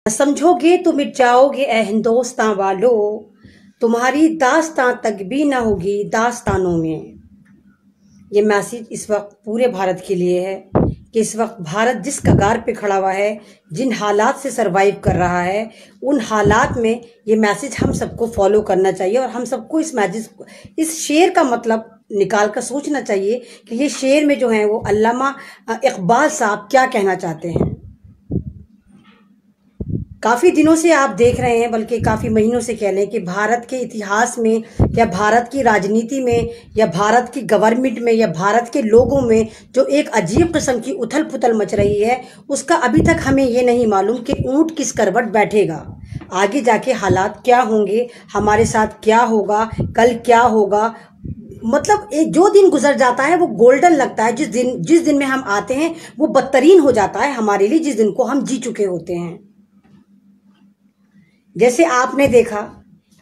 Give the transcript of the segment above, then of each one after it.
समझोगे तो मिट जाओगे ए हिंदुस्तान वालों, तुम्हारी दास्तां तक भी ना होगी दास्तानों में। ये मैसेज इस वक्त पूरे भारत के लिए है कि इस वक्त भारत जिस कगार पे खड़ा हुआ है, जिन हालात से सरवाइव कर रहा है, उन हालात में ये मैसेज हम सबको फॉलो करना चाहिए। और हम सबको इस शेर का मतलब निकाल कर सोचना चाहिए कि ये शेर में जो है वो अल्लामा इकबाल साहब क्या कहना चाहते हैं। काफ़ी दिनों से आप देख रहे हैं, बल्कि काफ़ी महीनों से कह लें कि भारत के इतिहास में या भारत की राजनीति में या भारत की गवर्नमेंट में या भारत के लोगों में जो एक अजीब किस्म की उथल पुथल मच रही है, उसका अभी तक हमें ये नहीं मालूम कि ऊंट किस करवट बैठेगा, आगे जाके हालात क्या होंगे, हमारे साथ क्या होगा, कल क्या होगा। मतलब एक जो दिन गुजर जाता है वो गोल्डन लगता है, जिस दिन में हम आते हैं वो बदतरीन हो जाता है हमारे लिए, जिस दिन को हम जी चुके होते हैं। जैसे आपने देखा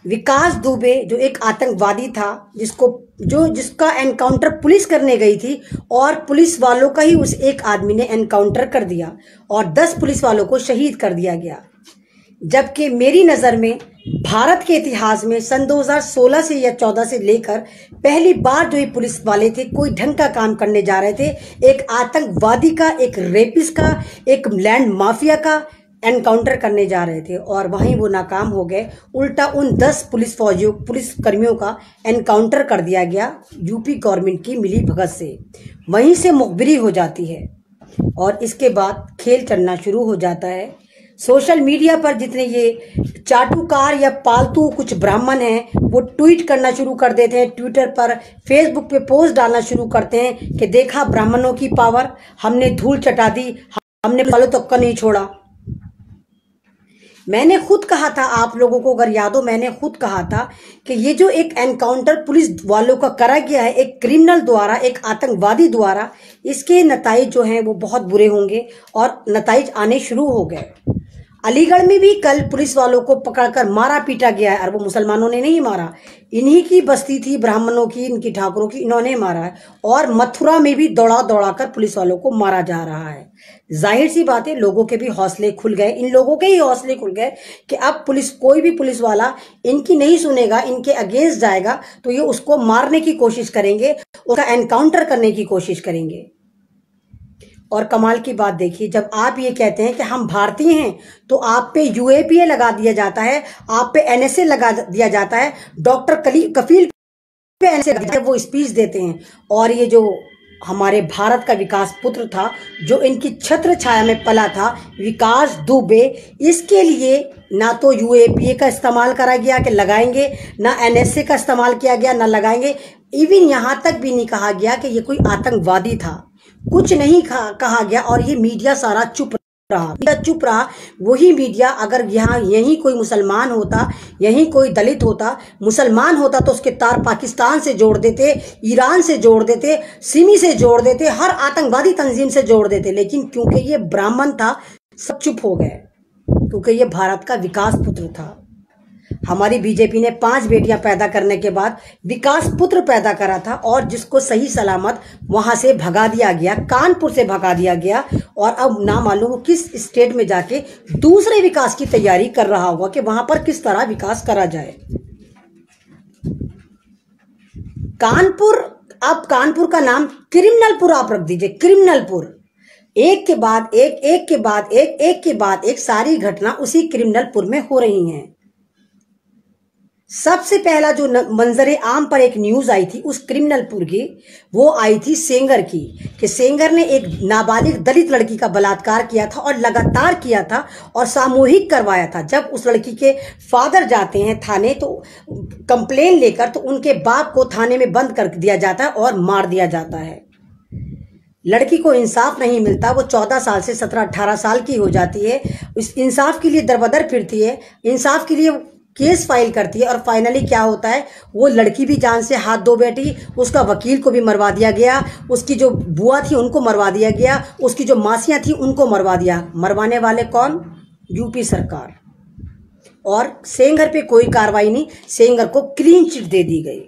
विकास दुबे जो एक आतंकवादी था, जिसका एनकाउंटर पुलिस करने गई थी और पुलिस वालों का ही उस एक आदमी ने एनकाउंटर कर दिया और 10 पुलिस वालों को शहीद कर दिया गया। जबकि मेरी नज़र में भारत के इतिहास में सन 2016 से या 14 से लेकर पहली बार जो ये पुलिस वाले थे कोई ढंग का काम करने जा रहे थे, एक आतंकवादी का, एक रेपिस्ट का, एक लैंड माफिया का एनकाउंटर करने जा रहे थे और वहीं वो नाकाम हो गए। उल्टा उन 10 पुलिस कर्मियों का एनकाउंटर कर दिया गया यूपी गवर्नमेंट की मिली भगत से। वहीं से मुखबिरी हो जाती है और इसके बाद खेल चलना शुरू हो जाता है। सोशल मीडिया पर जितने ये चाटुकार या पालतू कुछ ब्राह्मण हैं वो ट्वीट करना शुरू कर देते हैं, ट्विटर पर, फेसबुक पे पोस्ट डालना शुरू करते हैं कि देखा ब्राह्मणों की पावर, हमने धूल चटा दी, हमने बालों तक का नहीं छोड़ा। मैंने खुद कहा था, आप लोगों को अगर याद हो, मैंने खुद कहा था कि ये जो एक एनकाउंटर पुलिस वालों का करा गया है एक क्रिमिनल द्वारा, एक आतंकवादी द्वारा, इसके नताइज जो हैं वो बहुत बुरे होंगे और नताइज आने शुरू हो गए। अलीगढ़ में भी कल पुलिस वालों को पकड़कर मारा पीटा गया है और वो मुसलमानों ने नहीं मारा, इन्हीं की बस्ती थी, ब्राह्मणों की, इनकी ठाकुरों की, इन्होंने मारा है। और मथुरा में भी दौड़ा दौड़ा कर पुलिस वालों को मारा जा रहा है। जाहिर सी बात है लोगों के भी हौसले खुल गए, इन लोगों के ही हौसले खुल गए कि अब कोई भी पुलिस वाला इनकी नहीं सुनेगा, इनके अगेंस्ट जाएगा तो ये उसको मारने की कोशिश करेंगे, उसका एनकाउंटर करने की कोशिश करेंगे। और कमाल की बात देखिए, जब आप ये कहते हैं कि हम भारतीय हैं तो आप पे यूएपीए लगा दिया जाता है, आप पे एनएसए लगा दिया जाता है, डॉक्टर कफील पे एनएसए वो स्पीच देते हैं। और ये जो हमारे भारत का विकास पुत्र था, जो इनकी छत्र छाया में पला था, विकास दुबे, इसके लिए ना तो यूएपीए का इस्तेमाल करा गया कि लगाएंगे, ना एनएसए का इस्तेमाल किया गया, ना लगाएंगे। इवन यहाँ तक भी नहीं कहा गया कि ये कोई आतंकवादी था, कुछ नहीं कहा गया। और ये मीडिया सारा चुप रहा। वही मीडिया अगर यहीं कोई मुसलमान होता, यहीं कोई दलित होता, मुसलमान होता तो उसके तार पाकिस्तान से जोड़ देते, ईरान से जोड़ देते, सिमी से जोड़ देते, हर आतंकवादी तंजीम से जोड़ देते। लेकिन क्योंकि ये ब्राह्मण था सब चुप हो गए, क्योंकि ये भारत का विकास पुत्र था। हमारी बीजेपी ने 5 बेटियां पैदा करने के बाद विकास पुत्र पैदा करा था और जिसको सही सलामत वहां से भगा दिया गया, कानपुर से भगा दिया गया। और अब ना मालूम किस स्टेट में जाके दूसरे विकास की तैयारी कर रहा होगा कि वहां पर किस तरह विकास करा जाए। कानपुर, अब कानपुर का नाम क्रिमिनलपुर आप रख दीजिए, क्रिमिनलपुर। एक के बाद एक सारी घटना उसी क्रिमिनलपुर में हो रही हैं। सबसे पहला जो मंजरे आम पर एक न्यूज आई थी उस क्रिमिनलपुर की, वो आई थी सेंगर की, कि सेंगर ने एक नाबालिग दलित लड़की का बलात्कार किया था और लगातार किया था और सामूहिक करवाया था। जब उस लड़की के फादर जाते हैं थाने तो कंप्लेन लेकर, तो उनके बाप को थाने में बंद कर दिया जाता है और मार दिया जाता है। लड़की को इंसाफ नहीं मिलता, वो 14 साल से 17-18 साल की हो जाती है, उस इंसाफ के लिए दरबदर फिरती है, इंसाफ के लिए केस फाइल करती है। और फाइनली क्या होता है, वो लड़की भी जान से हाथ धो बैठी, उसका वकील को भी मरवा दिया गया, उसकी जो बुआ थी उनको मरवा दिया गया, उसकी जो मासियां थी उनको मरवा दिया। मरवाने वाले कौन? यूपी सरकार। और सेंगर पे कोई कार्रवाई नहीं, सेंगर को क्लीन चिट दे दी गई।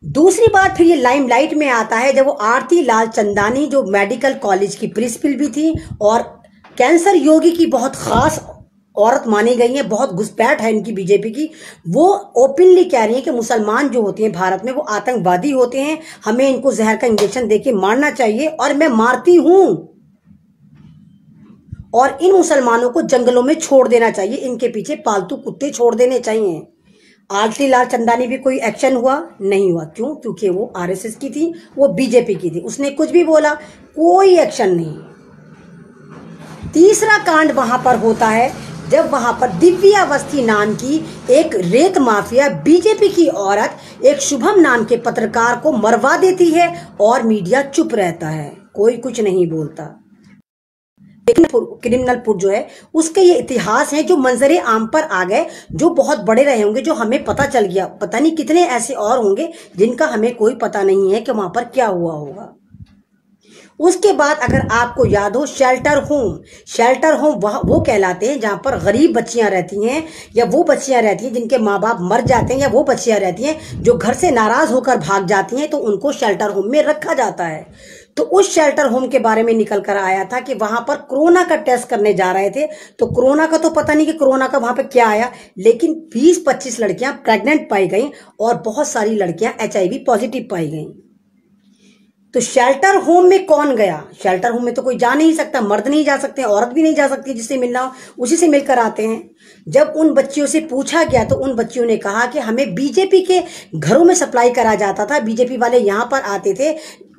दूसरी बात फिर ये लाइमलाइट में आता है जब वो आरती लाल चंदानी, जो मेडिकल कॉलेज की प्रिंसिपल भी थी और कैंसर योगी की बहुत खास औरत मानी गई है, बहुत घुसपैठ है इनकी बीजेपी की। वो ओपनली कह रही है कि मुसलमान जो होते हैं भारत में वो आतंकवादी होते हैं, हमें इनको जहर का इंजेक्शन देके मारना चाहिए और मैं मारती हूं, और इन मुसलमानों को जंगलों में छोड़ देना चाहिए, इनके पीछे पालतू कुत्ते छोड़ देने चाहिए। आरती लाल चंदानी भी कोई एक्शन हुआ नहीं हुआ, क्यों? क्योंकि वो आरएसएस की थी, वो बीजेपी की थी, उसने कुछ भी बोला, कोई एक्शन नहीं। तीसरा कांड वहां पर होता है जब वहां पर दिव्या अवस्थी नाम की एक रेत माफिया बीजेपी की औरत एक शुभम नाम के पत्रकार को मरवा देती है और मीडिया चुप रहता है, कोई कुछ नहीं बोलता। क्रिमिनलपुर जो है उसके ये इतिहास हैं जो मंजरे आम पर आ गए, जो बहुत बड़े रहे होंगे, जो हमें पता चल गया। पता नहीं कितने ऐसे और होंगे जिनका हमें कोई पता नहीं है कि वहां पर क्या हुआ होगा। उसके बाद अगर आपको याद हो शेल्टर होम वो कहलाते हैं जहां पर गरीब बच्चियां रहती हैं, या वो बच्चियां रहती हैं जिनके माँ बाप मर जाते हैं, या वो बच्चियां रहती हैं जो घर से नाराज होकर भाग जाती हैं, तो उनको शेल्टर होम में रखा जाता है। तो उस शेल्टर होम के बारे में निकल कर आया था कि वहां पर कोरोना का टेस्ट करने जा रहे थे, तो कोरोना का तो पता नहीं कि कोरोना का वहां पर क्या आया, लेकिन 20-25 लड़कियां प्रेग्नेंट पाई गई और बहुत सारी लड़कियां HIV पॉजिटिव पाई गई। तो शेल्टर होम में कौन गया? शेल्टर होम में तो कोई जा नहीं सकता, मर्द नहीं जा सकते, औरत भी नहीं जा सकती, जिससे मिलना हो उसी से मिलकर आते हैं। जब उन बच्चियों से पूछा गया तो उन बच्चियों ने कहा कि हमें बीजेपी के घरों में सप्लाई करा जाता था, बीजेपी वाले यहाँ पर आते थे,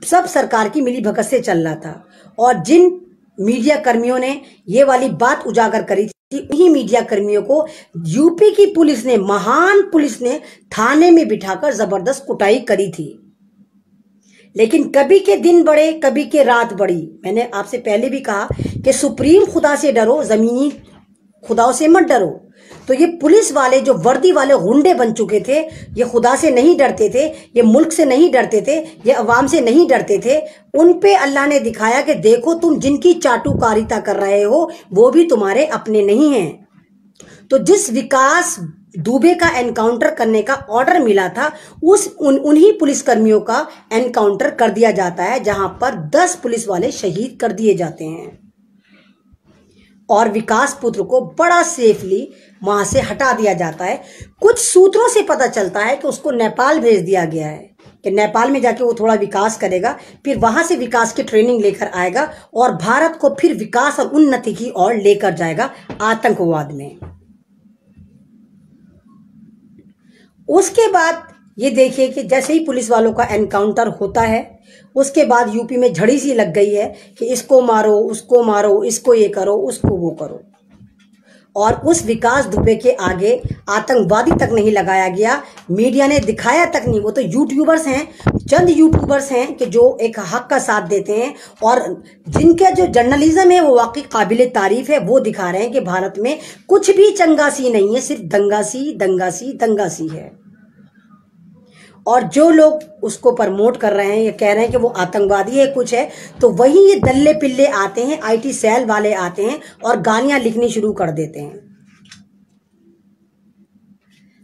सब सरकार की मिलीभगत से चल रहा था। और जिन मीडिया कर्मियों ने ये वाली बात उजागर करी थी, उन्हीं मीडिया कर्मियों को यूपी की पुलिस ने, महान पुलिस ने थाने में बिठाकर जबरदस्त कुटाई करी थी। लेकिन कभी के दिन बड़े, कभी के रात बड़ी। मैंने आपसे पहले भी कहा कि सुप्रीम खुदा से डरो, जमीनी खुदाओं से मत डरो। तो ये पुलिस वाले जो वर्दी वाले गुंडे बन चुके थे, ये खुदा से नहीं डरते थे, ये मुल्क से नहीं डरते थे, ये अवाम से नहीं डरते थे। उन पे अल्लाह ने दिखाया कि देखो तुम जिनकी चाटुकारिता कर रहे हो वो भी तुम्हारे अपने नहीं हैं। तो जिस विकास दुबे का एनकाउंटर करने का ऑर्डर मिला था, उन्हीं पुलिसकर्मियों का एनकाउंटर कर दिया जाता है, जहां पर 10 पुलिस वाले शहीद कर दिए जाते हैं और विकास पुत्र को बड़ा सेफली वहां से हटा दिया जाता है। कुछ सूत्रों से पता चलता है कि उसको नेपाल भेज दिया गया है कि नेपाल में जाके वो थोड़ा विकास करेगा, फिर वहां से विकास की ट्रेनिंग लेकर आएगा और भारत को फिर विकास और उन्नति की ओर लेकर जाएगा आतंकवाद में। उसके बाद ये देखिए कि जैसे ही पुलिस वालों का एनकाउंटर होता है, उसके बाद यूपी में झड़ी सी लग गई है कि इसको मारो, उसको मारो, इसको ये करो, उसको वो करो। और उस विकास दुबे के आगे आतंकवादी तक नहीं लगाया गया, मीडिया ने दिखाया तक नहीं। वो तो यूट्यूबर्स हैं, चंद यूट्यूबर्स हैं कि जो एक हक का साथ देते हैं और जिनका जो जर्नलिज्म है वो वाकई काबिल तारीफ है। वो दिखा रहे हैं कि भारत में कुछ भी चंगासी नहीं है, सिर्फ दंगासी दंगासी दंगासी है। और जो लोग उसको प्रमोट कर रहे हैं, ये कह रहे हैं कि वो आतंकवादी है, कुछ है, तो वही ये दल्ले पिल्ले आते हैं, IT सेल वाले आते हैं और गालियां लिखनी शुरू कर देते हैं।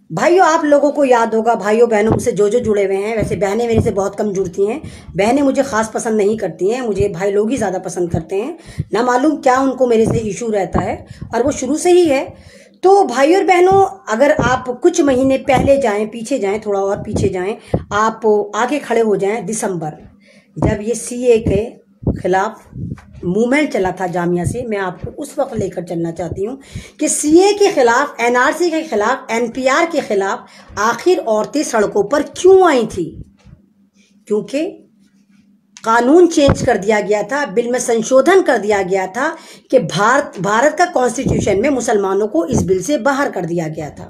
भाइयों, आप लोगों को याद होगा, भाइयों बहनों मुझसे जो जुड़े हुए हैं, वैसे बहनें मेरे से बहुत कम जुड़ती हैं, बहनें मुझे खास पसंद नहीं करती हैं, मुझे भाई लोग ही ज़्यादा पसंद करते हैं। ना मालूम क्या उनको मेरे से इशू रहता है, और वो शुरू से ही है। तो भाइयों और बहनों, अगर आप कुछ महीने पहले जाएं, पीछे जाएं, थोड़ा और पीछे जाएं, आप आगे खड़े हो जाएं दिसंबर, जब ये CA के खिलाफ मूवमेंट चला था जामिया से, मैं आपको उस वक्त लेकर चलना चाहती हूँ कि CA के खिलाफ, NRC के खिलाफ, NPR के खिलाफ आखिर औरतें सड़कों पर क्यों आई थी। क्योंकि कानून चेंज कर दिया गया था, बिल में संशोधन कर दिया गया था कि भारत का कॉन्स्टिट्यूशन में मुसलमानों को इस बिल से बाहर कर दिया गया था।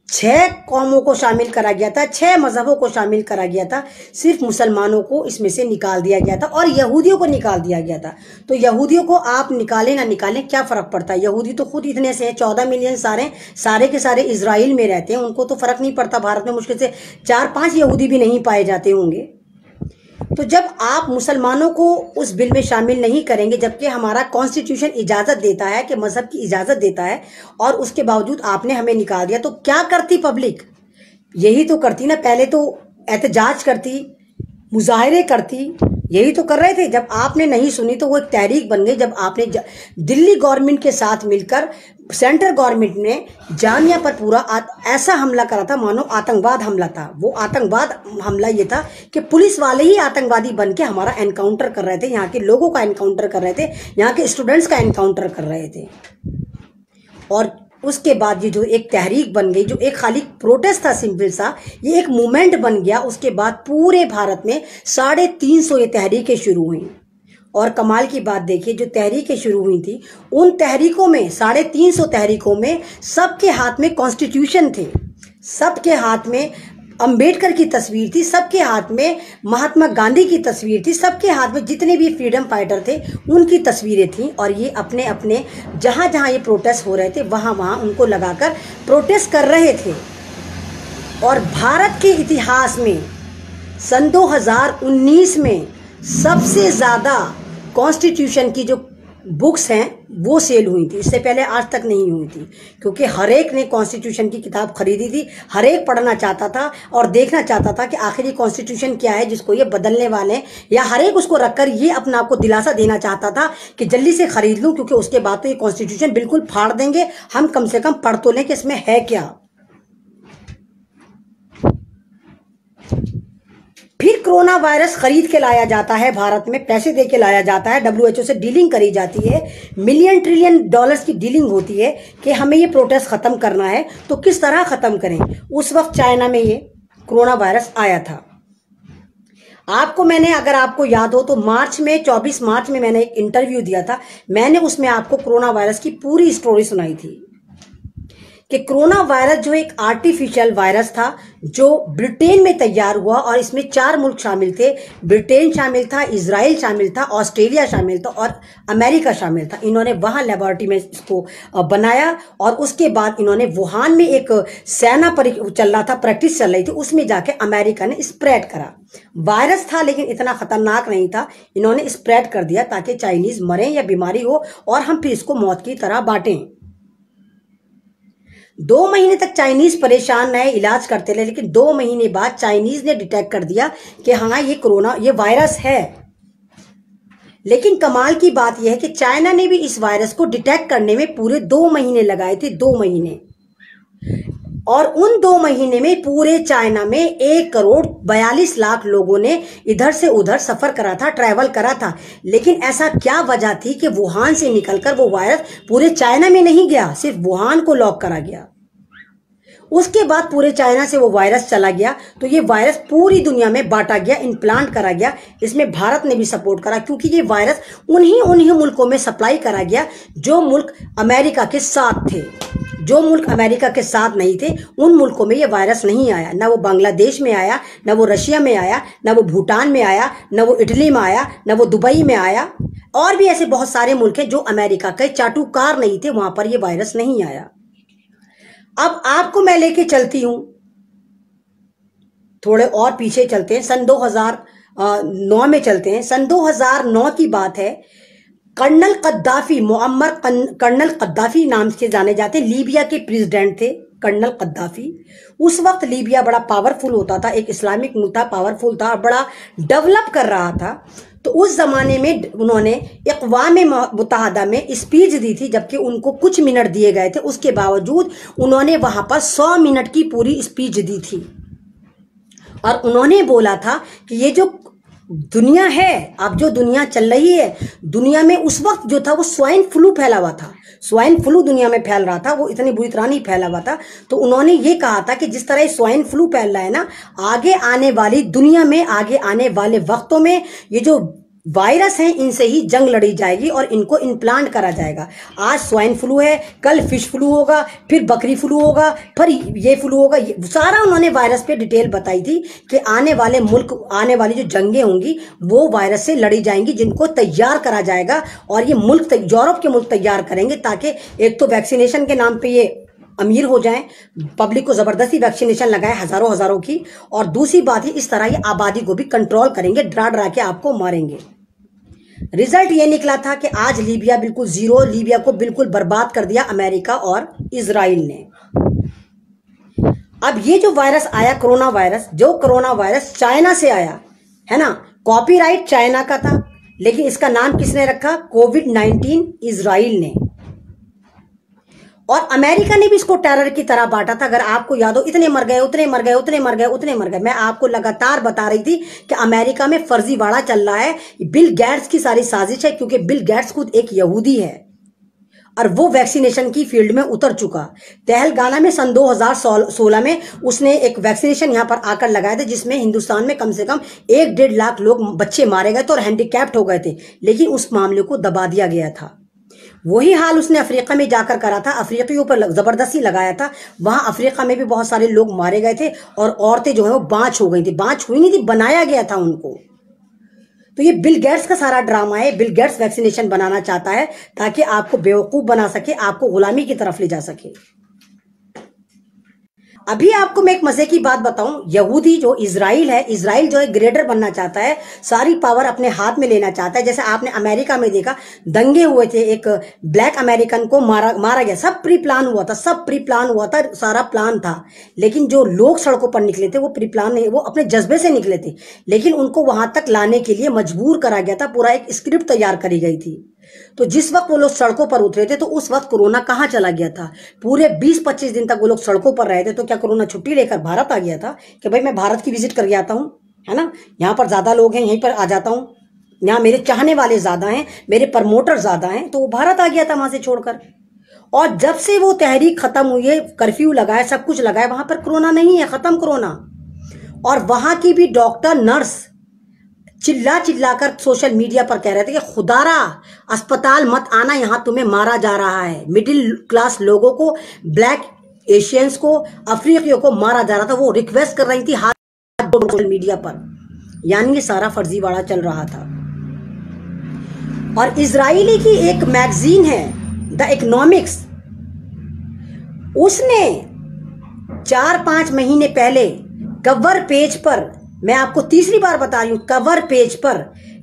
6 कौमों को शामिल करा गया था, 6 मजहबों को शामिल करा गया था, सिर्फ मुसलमानों को इसमें से निकाल दिया गया था और यहूदियों को निकाल दिया गया था। तो यहूदियों को आप निकालें ना निकालें, क्या फर्क पड़ता है? यहूदी तो खुद इतने से हैं, 14 मिलियन सारे के सारे इजराइल में रहते हैं, उनको तो फर्क नहीं पड़ता। भारत में मुश्किल से 4-5 यहूदी भी नहीं पाए जाते होंगे। तो जब आप मुसलमानों को उस बिल में शामिल नहीं करेंगे, जबकि हमारा कॉन्स्टिट्यूशन इजाजत देता है कि मजहब की इजाजत देता है, और उसके बावजूद आपने हमें निकाल दिया, तो क्या करती पब्लिक? यही तो करती ना, पहले तो एहतजाज करती, मुजाहरे करती, यही तो कर रहे थे। जब आपने नहीं सुनी तो वो एक तहरीक बन गई। जब आपने दिल्ली गवर्नमेंट के साथ मिलकर सेंट्रल गवर्नमेंट ने जामिया पर पूरा ऐसा हमला करा था मानो आतंकवाद हमला था। वो आतंकवाद हमला ये था कि पुलिस वाले ही आतंकवादी बन के हमारा एनकाउंटर कर रहे थे, यहाँ के लोगों का एनकाउंटर कर रहे थे, यहाँ के स्टूडेंट्स का एनकाउंटर कर रहे थे। और उसके बाद ये जो एक तहरीक बन गई, जो एक खाली प्रोटेस्ट था सिंपल सा, ये एक मूवमेंट बन गया। उसके बाद पूरे भारत में 350 ये तहरीकें शुरू हुई। और कमाल की बात देखिए, जो तहरीकें शुरू हुई थी उन तहरीकों में 350 तहरीकों में सबके हाथ में कॉन्स्टिट्यूशन थे, सबके हाथ में अंबेडकर की तस्वीर थी, सबके हाथ में महात्मा गांधी की तस्वीर थी, सबके हाथ में जितने भी फ्रीडम फाइटर थे उनकी तस्वीरें थीं। और ये अपने अपने जहाँ जहाँ ये प्रोटेस्ट हो रहे थे वहाँ वहाँ उनको लगाकर प्रोटेस्ट कर रहे थे। और भारत के इतिहास में सन 2019 में सबसे ज़्यादा कॉन्स्टिट्यूशन की जो बुक्स हैं वो सेल हुई थी। इससे पहले आज तक नहीं हुई थी, क्योंकि हर एक ने कॉन्स्टिट्यूशन की किताब खरीदी थी, हर एक पढ़ना चाहता था और देखना चाहता था कि आखिर ये कॉन्स्टिट्यूशन क्या है जिसको ये बदलने वाले हैं, या हर एक उसको रखकर ये अपने आप को दिलासा देना चाहता था कि जल्दी से खरीद लूँ, क्योंकि उसके बाद तो ये कॉन्स्टिट्यूशन बिल्कुल फाड़ देंगे, हम कम से कम पढ़ तो लें कि इसमें है क्या। फिर कोरोना वायरस खरीद के लाया जाता है, भारत में पैसे दे के लाया जाता है, WHO से डीलिंग करी जाती है, $1 ट्रिलियन की डीलिंग होती है कि हमें ये प्रोटेस्ट खत्म करना है। तो किस तरह खत्म करें? उस वक्त चाइना में ये कोरोना वायरस आया था। आपको मैंने, अगर आपको याद हो तो 24 मार्च में मैंने एक इंटरव्यू दिया था। मैंने उसमें आपको कोरोना वायरस की पूरी स्टोरी सुनाई थी कि कोरोना वायरस जो एक आर्टिफिशियल वायरस था जो ब्रिटेन में तैयार हुआ, और इसमें 4 मुल्क शामिल थे। ब्रिटेन शामिल था, इजराइल शामिल था, ऑस्ट्रेलिया शामिल था और अमेरिका शामिल था। इन्होंने वहां लेबोरेटरी में इसको बनाया और उसके बाद इन्होंने वुहान में एक सेना चल रहा था, प्रैक्टिस चल रही थी, उसमें जाके अमेरिका ने स्प्रेड करा। वायरस था लेकिन इतना खतरनाक नहीं था, इन्होंने स्प्रेड कर दिया ताकि चाइनीज मरें या बीमारी हो और हम फिर इसको मौत की तरह बांटें। 2 महीने तक चाइनीज परेशान रहे, इलाज करते रहे, लेकिन 2 महीने बाद चाइनीज ने डिटेक्ट कर दिया कि हाँ ये कोरोना, ये वायरस है। लेकिन कमाल की बात यह है कि चाइना ने भी इस वायरस को डिटेक्ट करने में पूरे 2 महीने लगाए थे, 2 महीने। और उन 2 महीने में पूरे चाइना में 1,42,00,000 लोगों ने इधर से उधर सफर करा था, ट्रैवल करा था। लेकिन ऐसा क्या वजह थी कि वुहान से निकलकर वो वायरस पूरे चाइना में नहीं गया, सिर्फ वुहान को लॉक करा गया। उसके बाद पूरे चाइना से वो वायरस चला गया, तो ये वायरस पूरी दुनिया में बांटा गया, इम्प्लांट करा गया। इसमें भारत ने भी सपोर्ट करा, क्योंकि ये वायरस उन्हीं मुल्कों में सप्लाई करा गया जो मुल्क अमेरिका के साथ थे। जो मुल्क अमेरिका के साथ नहीं थे उन मुल्कों में ये वायरस नहीं आया। ना वो बांग्लादेश में आया, ना वो रशिया में आया, ना वो भूटान में आया, ना वो इटली में आया, ना वो दुबई में आया। और भी ऐसे बहुत सारे मुल्क हैं जो अमेरिका के चाटुकार नहीं थे, वहां पर ये वायरस नहीं आया। अब आपको मैं लेके चलती हूं, थोड़े और पीछे चलते हैं, सन 2009 में चलते हैं। सन 2009 की बात है। कर्नल कद्दाफी, मुअम्मर कर्नल कद्दाफी नाम से जाने जाते हैं, लीबिया के प्रेसिडेंट थे कर्नल कद्दाफी। उस वक्त लीबिया बड़ा पावरफुल होता था, एक इस्लामिक मुल्क था, पावरफुल था, बड़ा डेवलप कर रहा था। तो उस जमाने में उन्होंने अक़वाम मुत्तहिदा में स्पीच दी थी, जबकि उनको कुछ मिनट दिए गए थे। उसके बावजूद उन्होंने वहां पर 100 मिनट की पूरी स्पीच दी थी और उन्होंने बोला था कि ये जो दुनिया है, अब जो दुनिया चल रही है, दुनिया में उस वक्त जो था वो स्वाइन फ्लू फैला हुआ था। स्वाइन फ्लू दुनिया में फैल रहा था, वो इतनी बुरी तरह नहीं फैला हुआ था। तो उन्होंने ये कहा था कि जिस तरह स्वाइन फ्लू फैल रहा है ना, आगे आने वाली दुनिया में, आगे आने वाले वक्तों में ये जो वायरस हैं इनसे ही जंग लड़ी जाएगी और इनको इम्प्लांट करा जाएगा। आज स्वाइन फ्लू है, कल फिश फ्लू होगा, फिर बकरी फ्लू होगा, फिर ये फ्लू होगा। सारा उन्होंने वायरस पे डिटेल बताई थी कि आने वाले मुल्क, आने वाली जो जंगें होंगी वो वायरस से लड़ी जाएंगी, जिनको तैयार करा जाएगा। और ये मुल्क, यूरोप के मुल्क तैयार करेंगे, ताकि एक तो वैक्सीनेशन के नाम पे ये अमीर हो जाएं, पब्लिक को जबरदस्ती वैक्सीनेशन लगाए हजारों की, और दूसरी बात है इस तरह ये आबादी को भी कंट्रोल करेंगे, डरा डरा के आपको मारेंगे। रिजल्ट ये निकला था कि आज लीबिया बिल्कुल जीरो, लीबिया को बिल्कुल बर्बाद कर दिया अमेरिका और इजराइल ने। अब ये जो वायरस आया, कोरोना वायरस, जो कोरोना वायरस चाइना से आया है ना, कॉपीराइट चाइना का था, लेकिन इसका नाम किसने रखा? कोविड-19 इजराइल ने। और अमेरिका ने भी इसको टेरर की तरह बांटा था। अगर आपको याद हो, इतने मर गए, उतने मर गए, उतने मर गए, उतने मर गए। मैं आपको लगातार बता रही थी कि अमेरिका में फर्जीवाड़ा चल रहा है, बिल गेट्स की सारी साजिश है, क्योंकि बिल गेट्स खुद एक यहूदी है और वो वैक्सीनेशन की फील्ड में उतर चुका। तेलंगाना में सन 2016 में उसने एक वैक्सीनेशन यहां पर आकर लगाए थे, जिसमें हिंदुस्तान में कम से कम 1-1.5 लाख लोग बच्चे मारे गए थे और हैंडीकैप्ट हो गए थे, लेकिन उस मामले को दबा दिया गया था। वही हाल उसने अफ्रीका में जाकर करा था, अफ्रीकियों पर जबरदस्ती लगाया था। वहां अफ्रीका में भी बहुत सारे लोग मारे गए थे और औरतें जो है वो बांझ हो गई थी। बांझ हुई नहीं थी, बनाया गया था उनको। तो ये बिल गेट्स का सारा ड्रामा है। बिल गेट्स वैक्सीनेशन बनाना चाहता है ताकि आपको बेवकूफ बना सके, आपको गुलामी की तरफ ले जा सके। अभी आपको मैं एक मजे की बात बताऊं, यहूदी जो इजराइल है, इजराइल जो है ग्रेटर बनना चाहता है, सारी पावर अपने हाथ में लेना चाहता है। जैसे आपने अमेरिका में देखा, दंगे हुए थे, एक ब्लैक अमेरिकन को मारा गया। सब प्री प्लान हुआ था, सब प्री प्लान हुआ था, सारा प्लान था। लेकिन जो लोग सड़कों पर निकले थे वो प्री प्लान नहीं, वो अपने जज्बे से निकले थे, लेकिन उनको वहां तक लाने के लिए मजबूर करा गया था। पूरा एक स्क्रिप्ट तैयार करी गई थी। तो जिस वक्त वो लोग सड़कों पर उतरे थे, तो उस वक्त कोरोना कहां चला गया था? पूरे 20-25 दिन तक वो लोग सड़कों पर रहे थे। तो क्या कोरोना छुट्टी लेकर भारत आ गया था कि भाई मैं भारत की विजिट करके आता हूं, है ना, यहां पर ज्यादा लोग हैं, यहीं पर आ जाता हूं, यहाँ मेरे चाहने वाले ज्यादा हैं, मेरे प्रमोटर ज्यादा हैं, तो वो भारत आ गया था वहां से छोड़कर। और जब से वो तहरीक खत्म हुई है, कर्फ्यू लगाए, सब कुछ लगाए, वहां पर कोरोना नहीं है, खत्म कोरोना। और वहां की भी डॉक्टर नर्स चिल्लाकर सोशल मीडिया पर कह रहे थे कि खुदारा अस्पताल मत आना, यहां तुम्हें मारा जा रहा है। मिडिल क्लास लोगों को, ब्लैक एशियंस को, अफ्रीकियों को मारा जा रहा था। वो रिक्वेस्ट कर रही थी हाथ सोशल मीडिया पर। यानी ये सारा फर्जीवाड़ा चल रहा था। और इजरायली की एक मैगजीन है द इकोनॉमिक्स, उसने 4-5 महीने पहले कवर पेज पर, मैं आपको तीसरी बार बता रही हूं, कवर पेज पर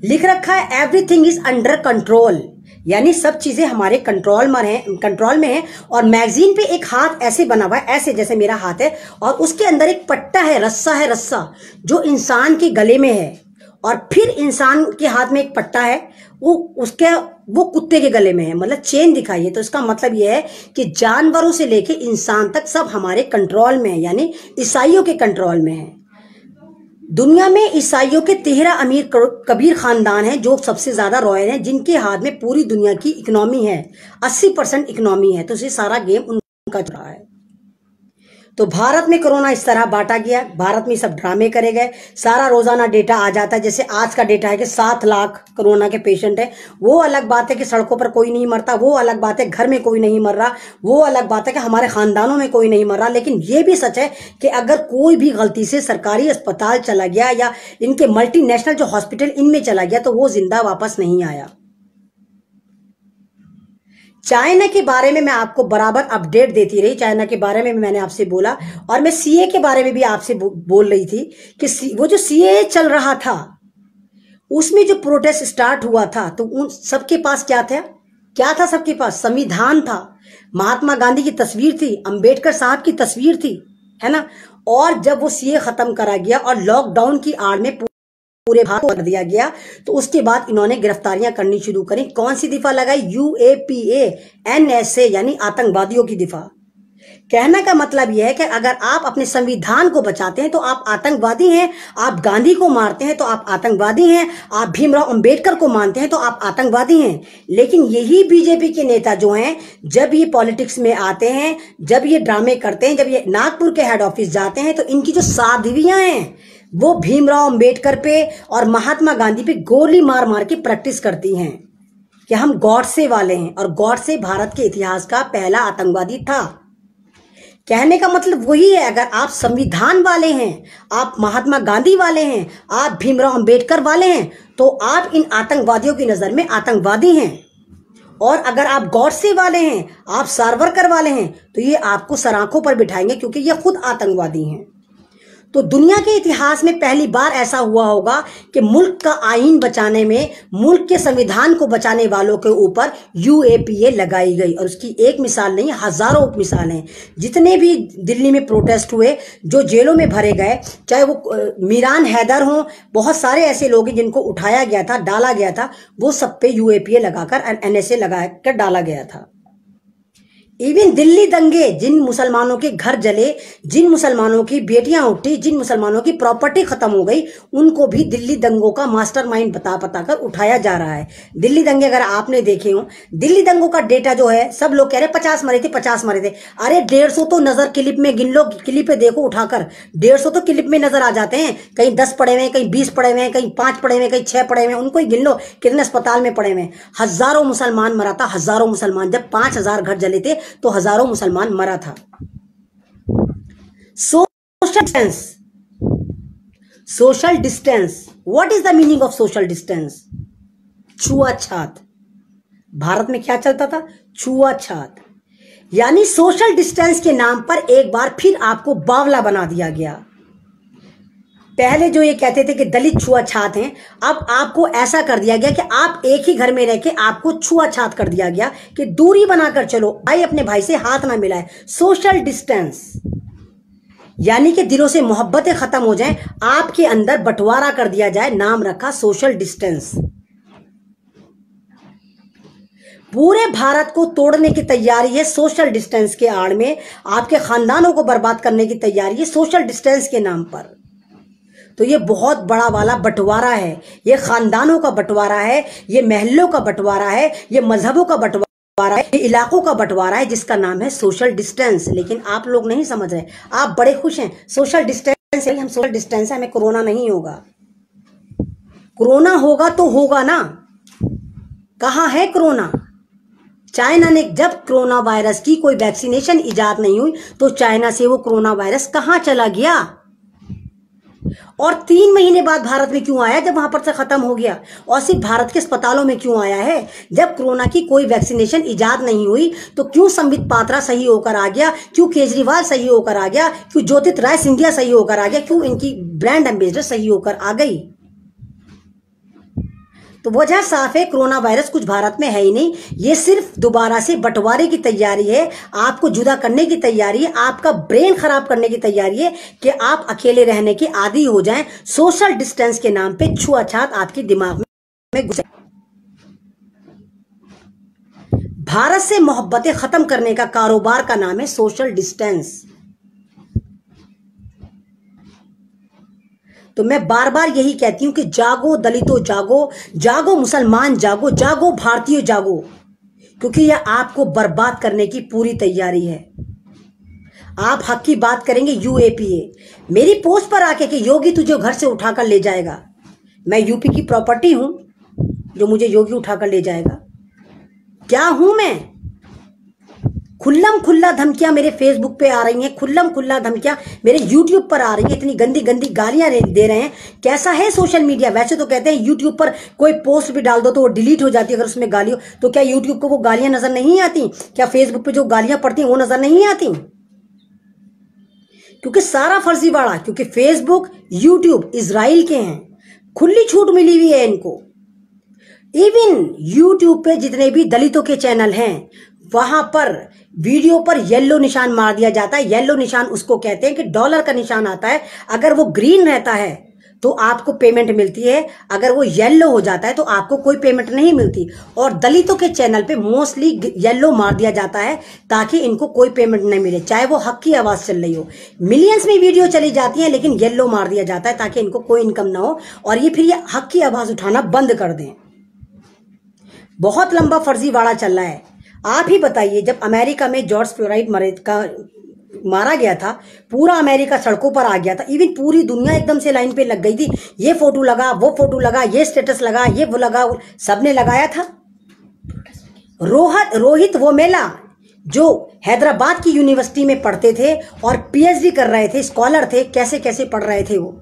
लिख रखा है एवरीथिंग इज अंडर कंट्रोल, यानी सब चीजें हमारे कंट्रोल में है। और मैगजीन पे एक हाथ ऐसे बना हुआ है, ऐसे जैसे मेरा हाथ है, और उसके अंदर एक पट्टा है, रस्सा जो इंसान के गले में है, और फिर इंसान के हाथ में एक पट्टा है, वो कुत्ते के गले में है, मतलब चेन दिखाई है। तो इसका मतलब यह है कि जानवरों से लेके इंसान तक सब हमारे कंट्रोल में है, यानी ईसाइयों के कंट्रोल में है। दुनिया में ईसाइयों के 13 अमीर कबीर खानदान हैं जो सबसे ज्यादा रॉयल हैं, जिनके हाथ में पूरी दुनिया की इकोनॉमी है, 80% इकोनॉमी है। तो ये सारा गेम उनका चल रहा है। तो भारत में कोरोना इस तरह बांटा गया, भारत में सब ड्रामे करे गए। सारा रोजाना डेटा आ जाता है, जैसे आज का डेटा है कि 7 लाख कोरोना के पेशेंट है। वो अलग बात है कि सड़कों पर कोई नहीं मरता, वो अलग बात है घर में कोई नहीं मर रहा, वो अलग बात है कि हमारे खानदानों में कोई नहीं मर रहा। लेकिन ये भी सच है कि अगर कोई भी गलती से सरकारी अस्पताल चला गया या इनके मल्टीनेशनल जो हॉस्पिटल इनमें चला गया, तो वो जिंदा वापस नहीं आया। चाइना के बारे में मैं आपको बराबर अपडेट देती रही, चाइना के बारे में मैंने आपसे बोला, और मैं सीए के बारे में भी आपसे बोल रही थी कि वो जो सीए चल रहा था, उसमें जो प्रोटेस्ट स्टार्ट हुआ था, तो उन सबके पास क्या था? सबके पास संविधान था, महात्मा गांधी की तस्वीर थी, अंबेडकर साहब की तस्वीर थी, है ना। और जब वो सीए खत्म करा गया और लॉकडाउन की आड़ में पूरे भारत को कर दिया गया, तो उसके बाद इन्होंने गिरफ्तारियां करनी शुरू करी। कौन सी दिफा लगाई? UAPA NSA, यानी आतंकवादियों की दिफा। कहने का मतलब यह है कि अगर आप अपने संविधान को बचाते हैं तो आप आतंकवादी हैं, आप गांधी को मारते हैं तो आप आतंकवादी हैं, आप भीमराव अंबेडकर को मानते हैं तो आप आतंकवादी हैं। लेकिन यही बीजेपी के नेता जो हैं, जब ये पॉलिटिक्स में आते हैं, जब ये ड्रामे करते हैं, जब ये नागपुर के हेड ऑफिस जाते हैं, तो इनकी जो साध्वियां हैं वो भीमराव अंबेडकर पे और महात्मा गांधी पे गोली मार मार के प्रैक्टिस करती हैं कि हम गॉडसे वाले हैं, और गॉडसे भारत के इतिहास का पहला आतंकवादी था। कहने का मतलब वही है, अगर आप संविधान वाले हैं, आप महात्मा गांधी वाले हैं, आप भीमराव अंबेडकर वाले हैं, तो आप इन आतंकवादियों की नजर में आतंकवादी हैं। और अगर आप गॉडसे वाले हैं, आप सावरकर वाले हैं, तो ये आपको सराखों पर बिठाएंगे, क्योंकि ये खुद आतंकवादी हैं। तो दुनिया के इतिहास में पहली बार ऐसा हुआ होगा कि मुल्क का आईन बचाने में, मुल्क के संविधान को बचाने वालों के ऊपर यूएपीए लगाई गई। और उसकी एक मिसाल नहीं, हजारों मिसाल हैं। जितने भी दिल्ली में प्रोटेस्ट हुए, जो जेलों में भरे गए, चाहे वो मीरान हैदर हों, बहुत सारे ऐसे लोग हैं जिनको उठाया गया था, डाला गया था, वो सब पे यूएपीए लगाकर, एनएसए लगाकर डाला गया था। इवन दिल्ली दंगे, जिन मुसलमानों के घर जले, जिन मुसलमानों की बेटियां उठी, जिन मुसलमानों की प्रॉपर्टी खत्म हो गई, उनको भी दिल्ली दंगों का मास्टरमाइंड बता कर उठाया जा रहा है। दिल्ली दंगे अगर आपने देखे हो, दिल्ली दंगों का डेटा जो है, सब लोग कह रहे 50 मरे थे, 50 मरे थे। अरे 150 तो नजर क्लिप में गिन लो, क्लिप पे देखो उठाकर, 150 तो क्लिप में नजर आ जाते हैं। कहीं 10 पड़े हुए हैं, कहीं 20 पड़े हुए हैं, कहीं 5 पड़े हुए हैं, कहीं 6 पड़े हुए हैं, उनको ही गिन लो कितने अस्पताल में पड़े हुए हैं। हजारों मुसलमान मरा था, हजारों मुसलमान। जब 5000 घर जले थे तो हजारों मुसलमान मरा था। Social distance, social distance, what is the meaning of social distance? छुआछात। भारत में क्या चलता था? छुआछात। यानी सोशल डिस्टेंस के नाम पर एक बार फिर आपको बावला बना दिया गया। पहले जो ये कहते थे कि दलित छुआछात हैं, अब आपको ऐसा कर दिया गया कि आप एक ही घर में रह के आपको छुआछात कर दिया गया कि दूरी बनाकर चलो, भाई अपने भाई से हाथ ना मिलाए। सोशल डिस्टेंस यानी कि दिलों से मोहब्बतें खत्म हो जाएं, आपके अंदर बंटवारा कर दिया जाए, नाम रखा सोशल डिस्टेंस। पूरे भारत को तोड़ने की तैयारी है सोशल डिस्टेंस के आड़ में, आपके खानदानों को बर्बाद करने की तैयारी है सोशल डिस्टेंस के नाम पर। तो ये बहुत बड़ा वाला बंटवारा है, ये खानदानों का बंटवारा है, ये महल्लों का बंटवारा है, ये मजहबों का बंटवारा है, ये इलाकों का बंटवारा है, जिसका नाम है सोशल डिस्टेंस। लेकिन आप लोग नहीं समझ रहे, आप बड़े खुश हैं सोशल डिस्टेंस है, हम सोशल डिस्टेंस है, हमें कोरोना नहीं होगा। कोरोना होगा तो होगा ना, कहाँ है कोरोना? चाइना ने, जब कोरोना वायरस की कोई वैक्सीनेशन इजाद नहीं हुई तो चाइना से वो कोरोना वायरस कहाँ चला गया? और 3 महीने बाद भारत में क्यों आया जब वहां पर से खत्म हो गया? और सिर्फ भारत के अस्पतालों में क्यों आया है? जब कोरोना की कोई वैक्सीनेशन इजाद नहीं हुई तो क्यों संबित पात्रा सही होकर आ गया? क्यों केजरीवाल सही होकर आ गया? क्यों ज्योतिरादित्य सिंधिया सही होकर आ गया? क्यों इनकी ब्रांड एम्बेसडर सही होकर आ गई? तो वजह साफ है, कोरोना वायरस कुछ भारत में है ही नहीं। ये सिर्फ दोबारा से बंटवारे की तैयारी है, आपको जुदा करने की तैयारी है, आपका ब्रेन खराब करने की तैयारी है कि आप अकेले रहने के आदी हो जाएं। सोशल डिस्टेंस के नाम पे छुआछात आपके दिमाग में घुस। भारत से मोहब्बतें खत्म करने का कारोबार का नाम है सोशल डिस्टेंस। तो मैं बार बार यही कहती हूं कि जागो दलितों जागो, जागो मुसलमान जागो, जागो भारतीय जागो, क्योंकि यह आपको बर्बाद करने की पूरी तैयारी है। आप हक की बात करेंगे यूएपीए, मेरी पोस्ट पर आके कि योगी तुझे घर से उठाकर ले जाएगा। मैं यूपी की प्रॉपर्टी हूं जो मुझे योगी उठाकर ले जाएगा? क्या हूं मैं? खुल्लम खुल्ला धमकियां मेरे फेसबुक पे आ रही हैं, खुल्लम खुल्ला धमकियां मेरे यूट्यूब पर आ रही हैं, इतनी गंदी गंदी गालियां दे रहे हैं। कैसा है सोशल मीडिया? वैसे तो कहते हैं यूट्यूब पर कोई पोस्ट भी डाल दो तो वो डिलीट हो जाती है अगर उसमें गाली हो। तो क्या यूट्यूब को वो गालियां नजर नहीं आती? क्या फेसबुक पे जो गालियां पड़ती हैं वो नजर नहीं आती? क्योंकि सारा फर्जीवाड़ा, क्योंकि फेसबुक यूट्यूब इजराइल के हैं, खुली छूट मिली हुई है इनको। इवन यूट्यूब पे जितने भी दलितों के चैनल हैं वहां पर वीडियो पर येलो निशान मार दिया जाता है। येलो निशान उसको कहते हैं कि डॉलर का निशान आता है, अगर वो ग्रीन रहता है तो आपको पेमेंट मिलती है, अगर वो येलो हो जाता है तो आपको कोई पेमेंट नहीं मिलती। और दलितों के चैनल पे मोस्टली येलो मार दिया जाता है ताकि इनको कोई पेमेंट नहीं मिले, चाहे वो हक की आवाज चल रही हो। मिलियंस में वीडियो चली जाती है लेकिन येलो मार दिया जाता है ताकि इनको कोई इनकम ना हो और ये फिर ये हक की आवाज उठाना बंद कर दें। बहुत लंबा फर्जीवाड़ा चल रहा है। आप ही बताइए, जब अमेरिका में जॉर्ज फ्लोराइड मारा गया था, पूरा अमेरिका सड़कों पर आ गया था, इवन पूरी दुनिया एकदम से लाइन पे लग गई थी। ये फोटो लगा, वो फोटो लगा, ये स्टेटस लगा, ये वो लगा, सबने लगाया था। रोहित वोमेला जो हैदराबाद की यूनिवर्सिटी में पढ़ते थे और पीएचडी कर रहे थे, स्कॉलर थे, कैसे कैसे पढ़ रहे थे वो,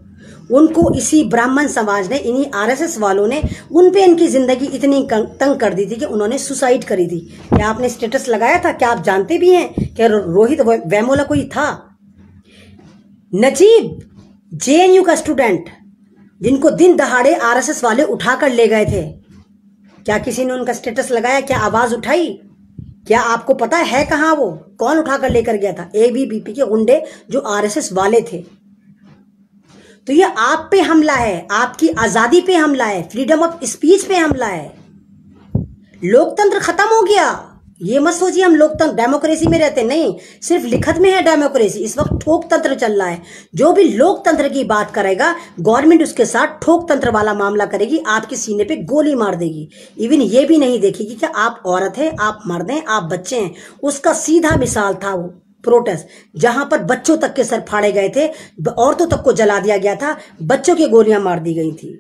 उनको इसी ब्राह्मण समाज ने, इन्हीं आरएसएस वालों ने उन पे इनकी जिंदगी इतनी तंग कर दी थी कि उन्होंने सुसाइड करी थी। क्या आपने स्टेटस लगाया था? क्या आप जानते भी हैं कि रोहित वेमुला कोई था? नजीब जेएनयू का स्टूडेंट जिनको दिन दहाड़े आरएसएस वाले उठाकर ले गए थे, क्या किसी ने उनका स्टेटस लगाया? क्या आवाज उठाई? क्या आपको पता है कहां वो? कौन उठाकर लेकर गया था? एबीवीपी के गुंडे जो आरएसएस वाले थे। तो ये आप पे हमला है, आपकी आजादी पे हमला है, फ्रीडम ऑफ स्पीच पे हमला है। लोकतंत्र खत्म हो गया। ये मत सोचिए हम लोकतंत्र डेमोक्रेसी में रहते, नहीं, सिर्फ लिखत में है डेमोक्रेसी। इस वक्त ठोक तंत्र चल रहा है। जो भी लोकतंत्र की बात करेगा, गवर्नमेंट उसके साथ ठोक तंत्र वाला मामला करेगी, आपके सीने पे गोली मार देगी। इवन ये भी नहीं देखेगी कि आप औरत हैं, आप मर्द हैं, आप बच्चे हैं। उसका सीधा मिसाल था वो प्रोटेस्ट, जहां पर बच्चों तक के सर फाड़े गए थे, औरतों तक को जला दिया गया था, बच्चों की गोलियां मार दी गई थी।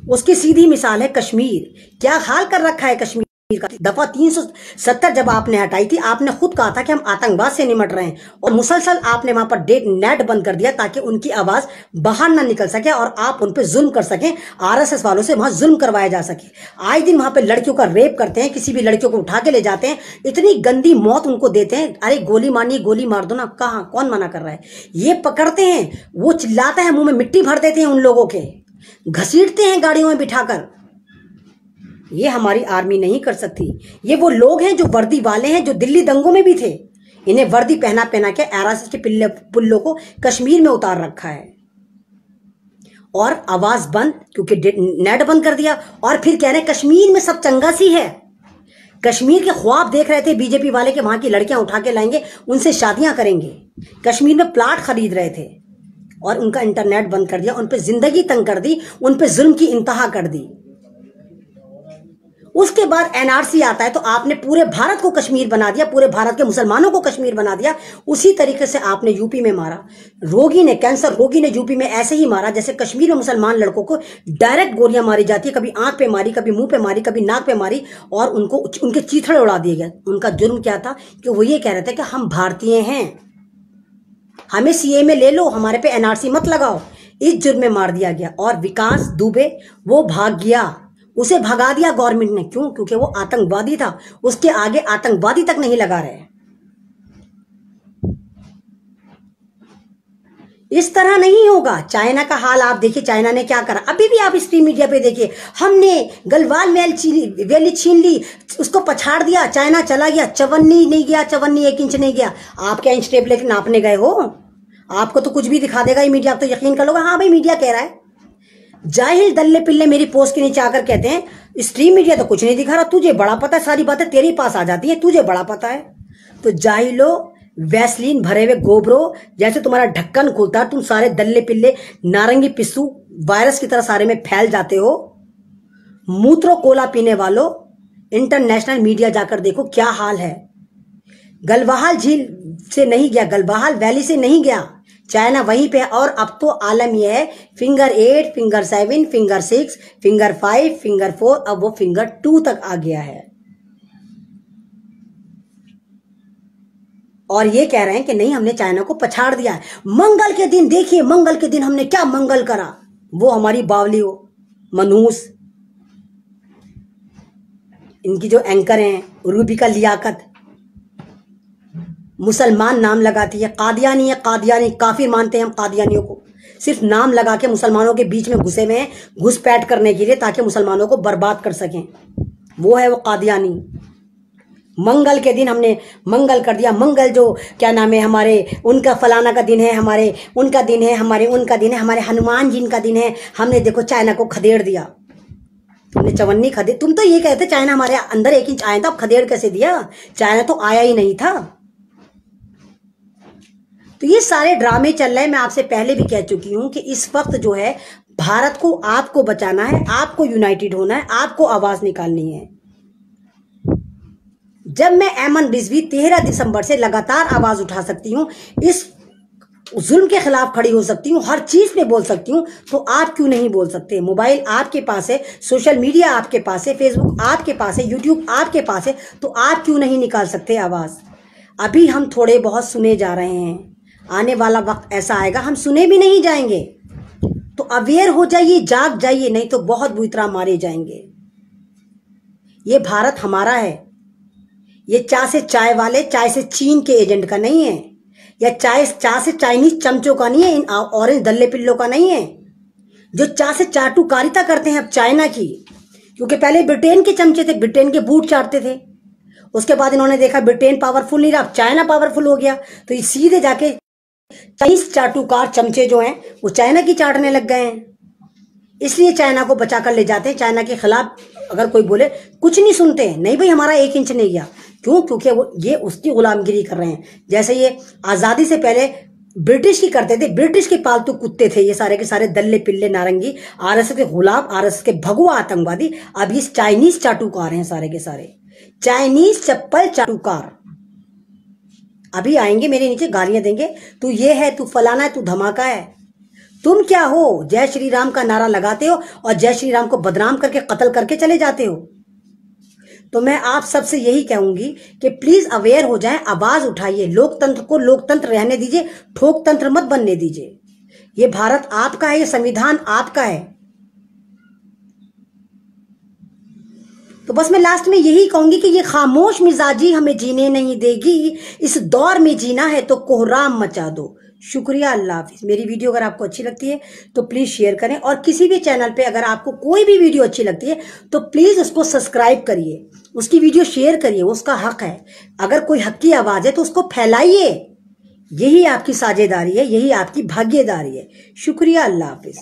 उसकी सीधी मिसाल है कश्मीर। क्या हाल कर रखा है कश्मीर का। दफा 370 जब आपने हटाई थी, आपने खुद कहा था कि हम आतंकवाद से निपट रहे हैं, और मुसलसल आपने वहां पर नेट बंद कर दिया ताकि उनकी आवाज बाहर ना निकल सके और आप उन पर जुल्म कर सकें, आरएसएस वालों से वहां जुल्म करवाया जा सके। आए दिन वहां पर लड़कियों का रेप करते हैं, किसी भी लड़कियों को उठा के ले जाते हैं, इतनी गंदी मौत उनको देते हैं। अरे गोली मारनी, गोली मार दो ना, कहां, कौन मना कर रहा है? ये पकड़ते हैं, वो चिल्लाता है, मुंह में मिट्टी भर देते हैं उन लोगों के, घसीटते हैं गाड़ियों में बिठाकर। ये हमारी आर्मी नहीं कर सकती। ये वो लोग हैं जो वर्दी वाले हैं, जो दिल्ली दंगों में भी थे। इन्हें वर्दी पहना पहना के आरएसएस के पुल्लों को कश्मीर में उतार रखा है, और आवाज बंद, क्योंकि नेट बंद कर दिया। और फिर कह रहे हैं कश्मीर में सब चंगासी है। कश्मीर के ख्वाब देख रहे थे बीजेपी वाले के वहां की लड़कियां उठा के लाएंगे, उनसे शादियां करेंगे। कश्मीर में प्लाट खरीद रहे थे और उनका इंटरनेट बंद कर दिया, उन पर जिंदगी तंग कर दी, उन पर जुल्म की इंतहा कर दी। उसके बाद एनआरसी आता है तो आपने पूरे भारत को कश्मीर बना दिया, पूरे भारत के मुसलमानों को कश्मीर बना दिया। उसी तरीके से आपने यूपी में मारा। रोगी ने, कैंसर रोगी ने यूपी में ऐसे ही मारा जैसे कश्मीर में मुसलमान लड़कों को डायरेक्ट गोलियां मारी जाती है, कभी आंख पे मारी, कभी मुंह पे मारी, कभी नाक पे मारी, और उनको उनके चीथड़े उड़ा दिए गए। उनका जुर्म क्या था कि वो ये कह रहे थे कि हम भारतीय हैं, हमें सीए में ले लो, हमारे पे एनआरसी मत लगाओ। इस जुर्म में मार दिया गया। और विकास दुबे वो भाग गया, उसे भगा दिया गवर्नमेंट ने। क्यों? क्योंकि वो आतंकवादी था, उसके आगे आतंकवादी तक नहीं लगा रहे। इस तरह नहीं होगा। चाइना का हाल आप देखिए, चाइना ने क्या करा। अभी भी आप स्ट्रीम मीडिया पे देखिए, हमने गलवान वैली छीन ली, उसको पछाड़ दिया, चाइना चला गया, चवन्नी नहीं गया, चवन्नी 1 इंच नहीं गया। आप क्या इंच टेप लेकर नापने गए हो? आपको तो कुछ भी दिखा देगा ये मीडिया, आप तो यकीन कर लोगे हाँ भाई मीडिया कह रहा है। जाहिल दल्ले पिल्ले मेरी पोस्ट के नीचे आकर कहते हैं स्ट्रीम मीडिया तो कुछ नहीं दिखा रहा, तुझे बड़ा पता है, सारी बातें तेरे पास आ जाती है, तुझे बड़ा पता है। तो जाहिलो, वैसलीन भरे हुए गोबरो, जैसे तुम्हारा ढक्कन खुलता है तुम सारे दल्ले पिल्ले नारंगी पिस्सू वायरस की तरह सारे में फैल जाते हो। मूत्रो कोला पीने वालों, इंटरनेशनल मीडिया जाकर देखो क्या हाल है। गलवाहाल झील से नहीं गया, गलवाहाल वैली से नहीं गया, चाइना वहीं पे है। और अब तो आलम यह है finger 8, finger 7, finger 6, finger 5, finger 4, अब वो फिंगर 2 तक आ गया है। और ये कह रहे हैं कि नहीं हमने चाइना को पछाड़ दिया है। मंगल के दिन देखिए, मंगल के दिन हमने क्या मंगल करा। वो हमारी बावली हो मनहूस, इनकी जो एंकर हैं रूबिका लियाकत, मुसलमान नाम लगाती है, कादियानी है, कादियानी, काफिर मानते हैं हम कादियानियों को। सिर्फ नाम लगा के मुसलमानों के बीच में घुसे हुए हैं, घुसपैठ करने के लिए, ताकि मुसलमानों को बर्बाद कर सकें। वो है वो कादियानी। मंगल के दिन हमने मंगल कर दिया। मंगल जो क्या नाम है हमारे, उनका फलाना का दिन है, हमारे उनका दिन है, हमारे उनका दिन है, हमारे हनुमान जी का दिन है। हमने देखो चाइना को खदेड़ दिया। तुमने चवन्नी खदेड़, तुम तो ये कहते चाइना हमारे अंदर 1 इंच आया था, अब खदेड़ कैसे दिया? चाइना तो आया ही नहीं था। तो ये सारे ड्रामे चल रहे हैं। मैं आपसे पहले भी कह चुकी हूं कि इस वक्त जो है भारत को आपको बचाना है, आपको यूनाइटेड होना है, आपको आवाज निकालनी है। जब मैं ऐमन रिजवी 13 दिसंबर से लगातार आवाज उठा सकती हूं, इस जुल्म के खिलाफ खड़ी हो सकती हूं, हर चीज पे बोल सकती हूं, तो आप क्यों नहीं बोल सकते? मोबाइल आपके पास है, सोशल मीडिया आपके पास है, फेसबुक आपके पास है, यूट्यूब आपके पास है, तो आप क्यों नहीं निकाल सकते आवाज? अभी हम थोड़े बहुत सुने जा रहे हैं, आने वाला वक्त ऐसा आएगा हम सुने भी नहीं जाएंगे। तो अवेयर हो जाइए, जाग जाइए, नहीं तो बहुत बुरी तरह मारे जाएंगे। ये भारत हमारा है। ये चाय से चाय वाले, चाय से चीन के एजेंट का नहीं है। या चाय से चाइनीज चमचों का नहीं है, इन ऑरेंज दल्ले पिल्लों का नहीं है जो चाय से चाटुकारिता करते हैं अब चाइना की। क्योंकि पहले ब्रिटेन के चमचे थे, ब्रिटेन के बूट चाटते थे, उसके बाद इन्होंने देखा ब्रिटेन पावरफुल नहीं रहा, अब चाइना पावरफुल हो गया, तो ये सीधे जाके चाइनीज चाटुकार चमचे जो हैं वो चाइना की चाटने लग गए हैं। इसलिए चाइना को बचा कर ले जाते हैं। चाइना के खिलाफ अगर कोई बोले कुछ नहीं सुनते हैं, नहीं भाई हमारा 1 इंच नहीं गया। क्यों? क्योंकि वो ये उसकी गुलामगिरी कर रहे हैं। जैसे ये आज़ादी से पहले ब्रिटिश की करते थे, ब्रिटिश के पालतू कुत्ते थे ये सारे के सारे दल्ले पिल्ले नारंगी, आरएसएस के गुलाम, आरएसएस के भगवा आतंकवादी। अब ये चाइनीज चाटुकार हैं सारे के सारे, चाइनीज चप्पल चाटुकार। अभी आएंगे मेरे नीचे गालियां देंगे, तू ये है, तू फलाना है, तू धमाका है। तुम क्या हो? जय श्री राम का नारा लगाते हो और जय श्री राम को बदनाम करके कत्ल करके चले जाते हो। तो मैं आप सबसे यही कहूंगी कि प्लीज अवेयर हो जाएं, आवाज उठाइए, लोकतंत्र को लोकतंत्र रहने दीजिए, ठोक तंत्र मत बनने दीजिए। ये भारत आपका है, ये संविधान आपका है। तो बस मैं लास्ट में यही कहूंगी कि ये खामोश मिजाजी हमें जीने नहीं देगी, इस दौर में जीना है तो कोहराम मचा दो। शुक्रिया, अल्लाह हाफिज। मेरी वीडियो अगर आपको अच्छी लगती है तो प्लीज़ शेयर करें, और किसी भी चैनल पे अगर आपको कोई भी वीडियो अच्छी लगती है तो प्लीज़ उसको सब्सक्राइब करिए, उसकी वीडियो शेयर करिए, उसका हक है। अगर कोई हक की आवाज़ है तो उसको फैलाइए, यही आपकी साझेदारी है, यही आपकी भागीदारी है। शुक्रिया, अल्लाह हाफिज।